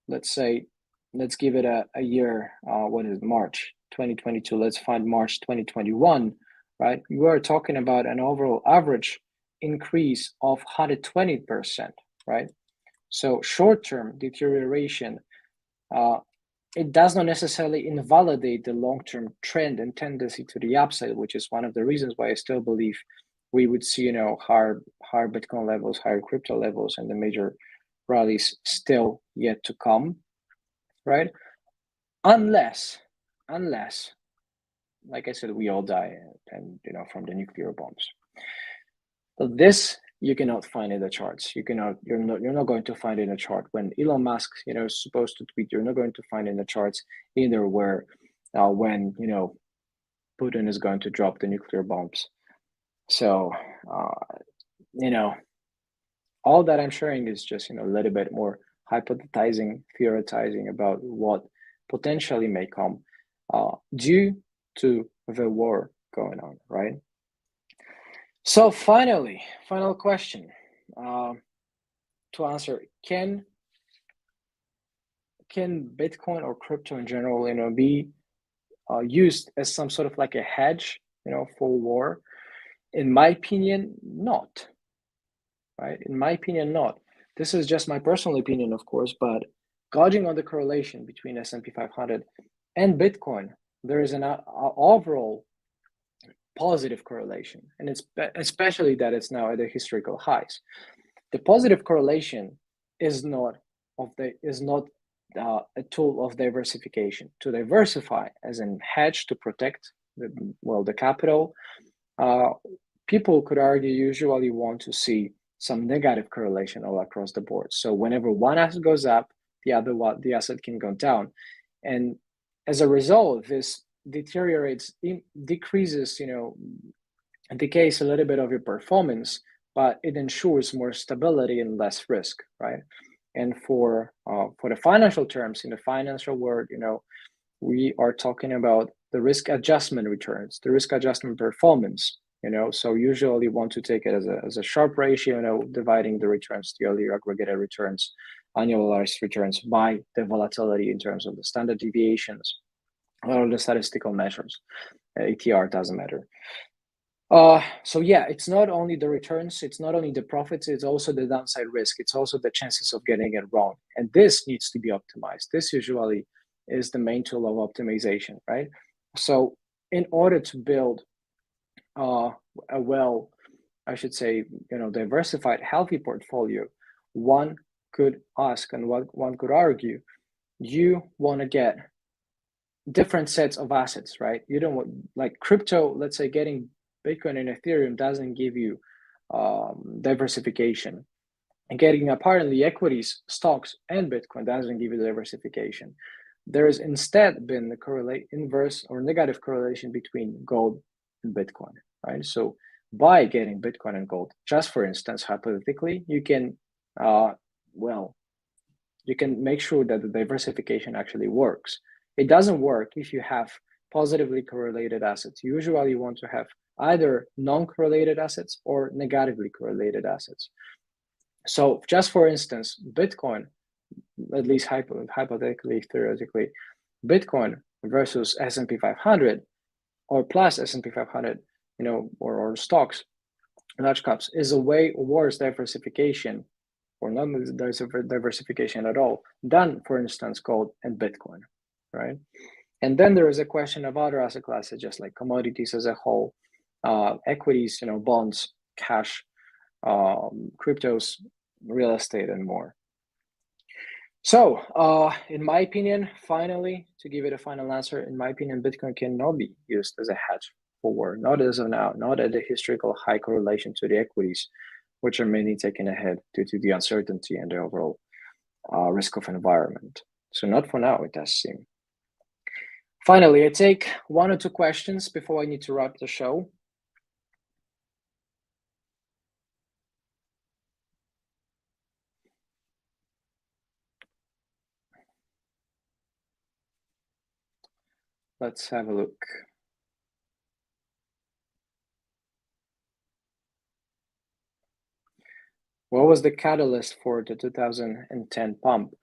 let's give it a year. What is March 2022? Let's find March 2021, right? We are talking about an overall average increase of 120%, right? So short-term deterioration, it does not necessarily invalidate the long-term trend and tendency to the upside, which is one of the reasons why I still believe we would see, higher Bitcoin levels, higher crypto levels, and the major rallies still yet to come, right? Unless, like I said, we all die, and from the nuclear bombs. So this you cannot find in the charts. You're not going to find in a chart when Elon Musk, is supposed to tweet. You're not going to find in the charts either where when Putin is going to drop the nuclear bombs. So all that I'm sharing is just a little bit more hypothesizing, theorizing about what potentially may come due to the war going on, right? So final question to answer: Can Bitcoin or crypto in general, be used as some sort of like a hedge, for war? In my opinion, not. Right? In my opinion, not. This is just my personal opinion, of course, but gauging on the correlation between S&P 500 and Bitcoin, there is an overall positive correlation, and it's especially that it's now at the historical highs. The positive correlation is not a tool of diversification. To diversify as in hedge to protect the capital, people could argue usually want to see some negative correlation all across the board. So whenever one asset goes up, the asset can go down. And as a result, this decreases, decays a little bit of your performance, but it ensures more stability and less risk, right? And for the financial terms in the financial world, we are talking about the risk adjustment returns, the risk adjustment performance. So usually you want to take it as a Sharpe ratio, dividing the returns, the earlier aggregated returns, annualized returns by the volatility in terms of the standard deviations or the statistical measures. ATR doesn't matter. So yeah, it's not only the returns, it's not only the profits, it's also the downside risk. It's also the chances of getting it wrong. And this needs to be optimized. This usually is the main tool of optimization, right? So in order to build a diversified, healthy portfolio, one could ask and one could argue, you want to get different sets of assets, right? You don't want, like crypto, let's say getting Bitcoin and Ethereum doesn't give you diversification. And getting apparently equities, stocks, and Bitcoin doesn't give you diversification. There has instead been the inverse or negative correlation between gold and Bitcoin, right? So by getting Bitcoin and gold, just for instance, hypothetically, you can, you can make sure that the diversification actually works. It doesn't work if you have positively correlated assets. Usually you want to have either non-correlated assets or negatively correlated assets. So just for instance, Bitcoin, at least hypothetically, theoretically, Bitcoin versus S&P 500 or plus S&P 500, or stocks, large caps, is a way worse diversification or not diversification at all than, for instance, gold and Bitcoin, right? And then there is a question of other asset classes, just like commodities as a whole, equities, bonds, cash, cryptos, real estate, and more. So, in my opinion, finally, to give it a final answer, in my opinion, Bitcoin cannot be used as a hedge forward, not as of now, not at the historical high correlation to the equities, which are mainly taken ahead due to the uncertainty and the overall risk of environment. So not for now, it does seem. Finally, I take 1 or 2 questions before I need to wrap the show. Let's have a look. What was the catalyst for the 2010 pump?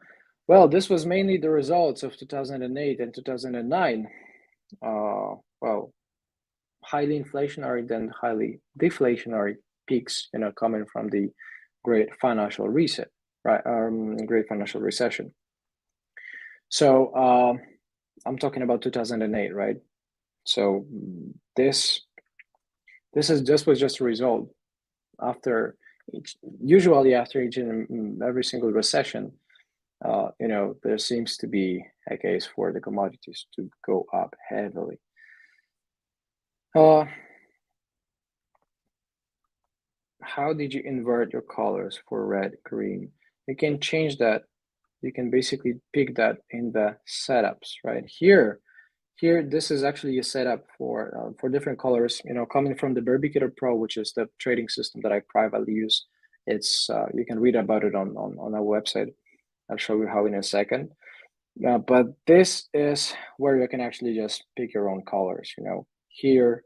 Well, this was mainly the results of 2008 and 2009. Well, highly inflationary, then highly deflationary peaks, coming from the great financial reset, right? Great financial recession. So I'm talking about 2008, right? So this was just a result after usually after each and every single recession. There seems to be a case for the commodities to go up heavily. How did you invert your colors for red, green? You can change that. You can basically pick that in the setups, right? Here, this is actually a setup for different colors, coming from the Barbicator Pro, which is the trading system that I privately use. It's you can read about it on our website. I'll show you how in a second. But this is where you can actually just pick your own colors, here,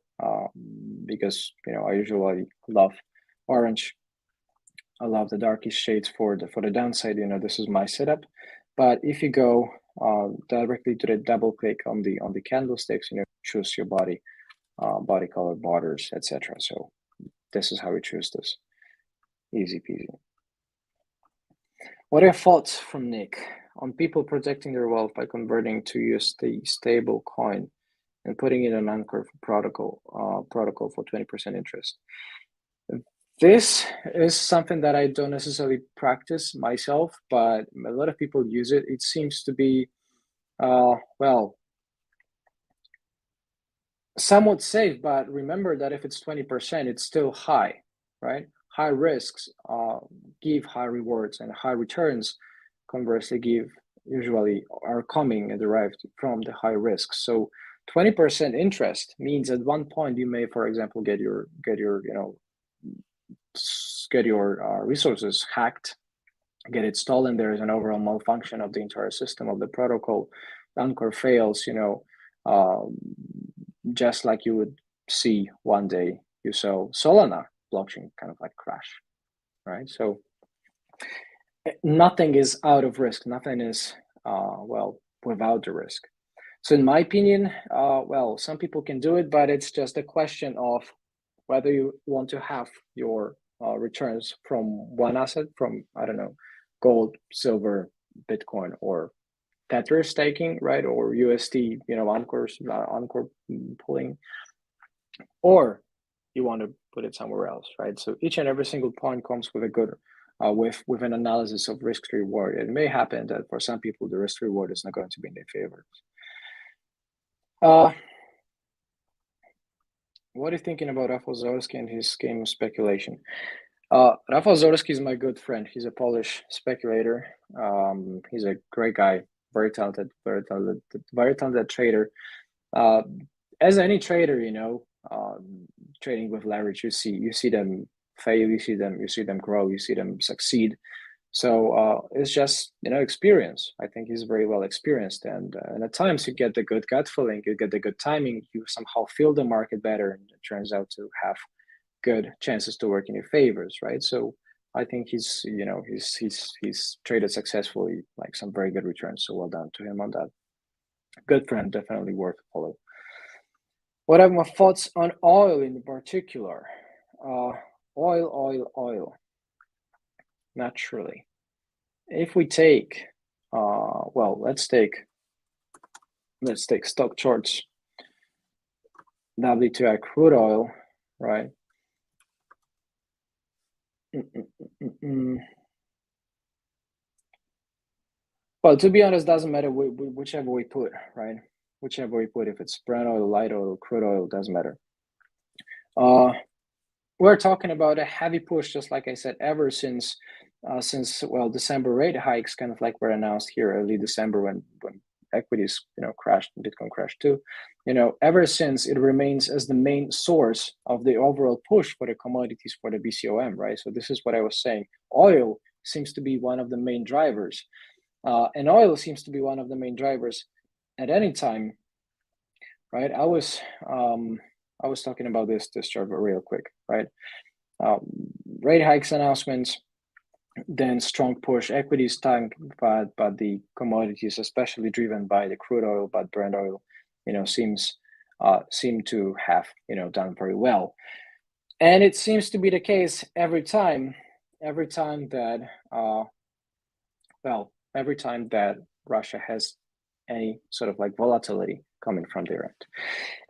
because, I usually love orange. I love the darkest shades for the downside. This is my setup. But if you go directly to the double click on the candlesticks, choose your body color, borders, etc. So this is how we choose this. Easy peasy. What are your thoughts from Nick on people protecting their wealth by converting to USD stable coin and putting in an anchor protocol for 20% interest? This is something that I don't necessarily practice myself, but a lot of people use it. It seems to be, somewhat safe, but remember that if it's 20%, it's still high, right? High risks give high rewards and high returns conversely usually are coming and derived from the high risk. So 20% interest means at one point you may, for example, get your resources hacked, get it stolen. There is an overall malfunction of the entire system of the protocol. Anchor fails, just like you would see one day you saw Solana blockchain kind of like crash, right? So nothing is out of risk. Nothing is without the risk. So in my opinion, some people can do it, but it's just a question of whether you want to have your returns from one asset, from, I don't know, gold, silver, Bitcoin, or Tether staking, right? Or USD, Anchor pulling, or you want to put it somewhere else, right? So each and every single point comes with a good, with an analysis of risk reward. It may happen that for some people the risk reward is not going to be in their favor. What are you thinking about Rafał Zalewski and his game of speculation? Rafał Zalewski is my good friend. He's a Polish speculator. He's a great guy, very talented trader. As any trader, trading with leverage, you see them fail, you see them grow, you see them succeed. So it's just experience. I think he's very well experienced, and at times you get the good gut feeling, you get the good timing, you somehow feel the market better, and it turns out to have good chances to work in your favors, right? So I think he's traded successfully, like some very good returns. So well done to him on that. Good friend, definitely worth a follow. What are my thoughts on oil in particular? Oil. Naturally, if we take, let's take stock charts. WTI crude oil, right? Well, to be honest, doesn't matter whichever we put, right? Whichever we put, if it's Brent oil, light oil, crude oil, doesn't matter. We're talking about a heavy push, just like I said, ever since December rate hikes kind of like were announced here early December when equities crashed and Bitcoin crashed too. Ever since, it remains as the main source of the overall push for the commodities for the BCOM, right? So this is what I was saying. Oil seems to be one of the main drivers, and oil seems to be one of the main drivers at any time, right? I was talking about this chart real quick, right? Rate hikes announcements, then strong push, equities tank, but the commodities, especially driven by the crude oil, but Brent oil, seem to have done very well, and it seems to be the case every time that Russia has any sort of like volatility coming from their end.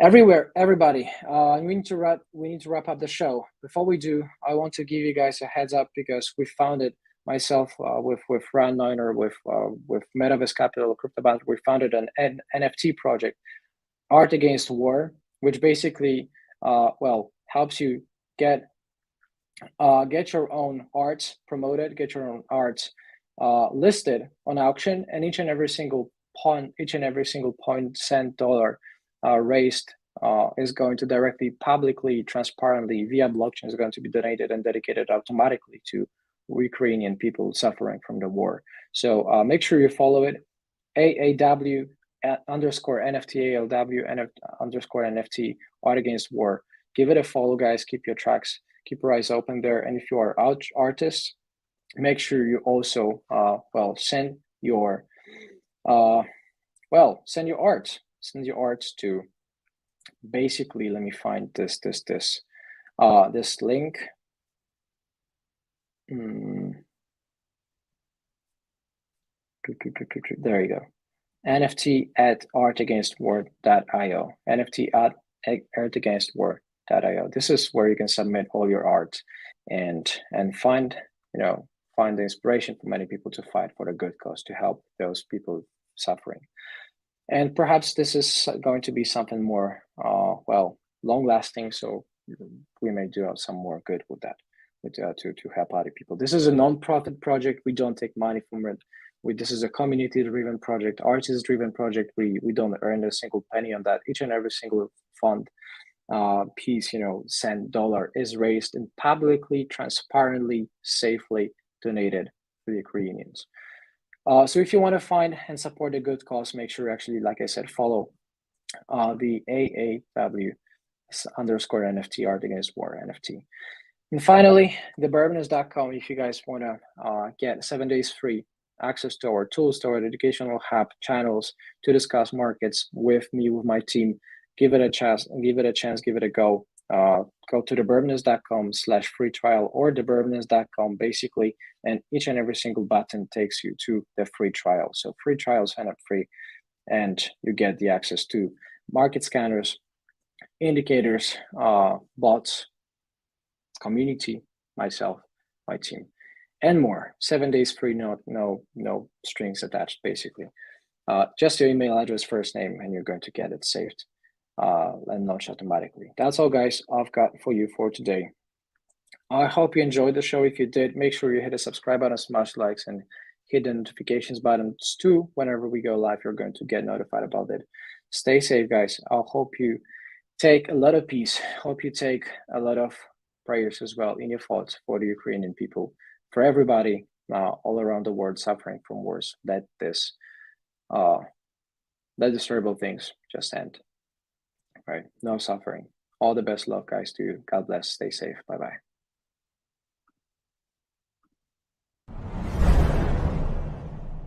Everywhere, everybody. We need to wrap up the show. Before we do, I want to give you guys a heads up because we founded myself with Ran Neuner, with Metaverse Capital, CryptoBand. We founded an NFT project, Art Against War, which basically helps you get your own art promoted, get your own art listed on auction, and each and every single point, cent, dollar raised is going to directly, publicly, transparently via blockchain is going to be donated and dedicated automatically to Ukrainian people suffering from the war. So make sure you follow it. AAW underscore NFT, ALW underscore NFT, Art Against War. Give it a follow, guys. Keep your tracks, keep your eyes open there. And if you are artists, make sure you also send your art to, basically, let me find this link. There you go. NFT at artagainstwar.io. NFT at artagainstwar.io. This is where you can submit all your art and find the inspiration for many people to fight for the good cause, to help those people suffering. And perhaps this is going to be something more long lasting, so we may do some more good with that, to help other people. This is a non-profit project. We don't take money from it. This is a community-driven project, artist-driven project. We don't earn a single penny on that. Each and every single fund piece, cent, dollar is raised and publicly, transparently, safely donated to the equity unions. So if you want to find and support a good cause, make sure actually, like I said, follow the AAW _ NFT, Art Against War NFT. And finally, thebourbonist.com, if you guys want to get 7 days free access to our tools, to our educational hub channels to discuss markets with me, with my team, give it a chance, give it a go. Go to thebourbonist.com/free trial or thebourbonist.com basically, and each and every single button takes you to the free trial. So free trial, sign up free, and you get the access to market scanners, indicators, bots, community, myself, my team, and more. 7 days free, no strings attached, basically. Just your email address, first name, and you're going to get it saved and launched automatically. That's all, guys, I've got for you for today. I hope you enjoyed the show. If you did, make sure you hit the subscribe button, smash likes, and hit the notifications buttons too. Whenever we go live, you're going to get notified about it. Stay safe, guys. I hope you take a lot of peace. Hope you take a lot of prayers as well in your thoughts for the Ukrainian people, for everybody all around the world suffering from wars. Let these terrible things just end. Right? No suffering. All the best love, guys, to you. God bless. Stay safe. Bye-bye.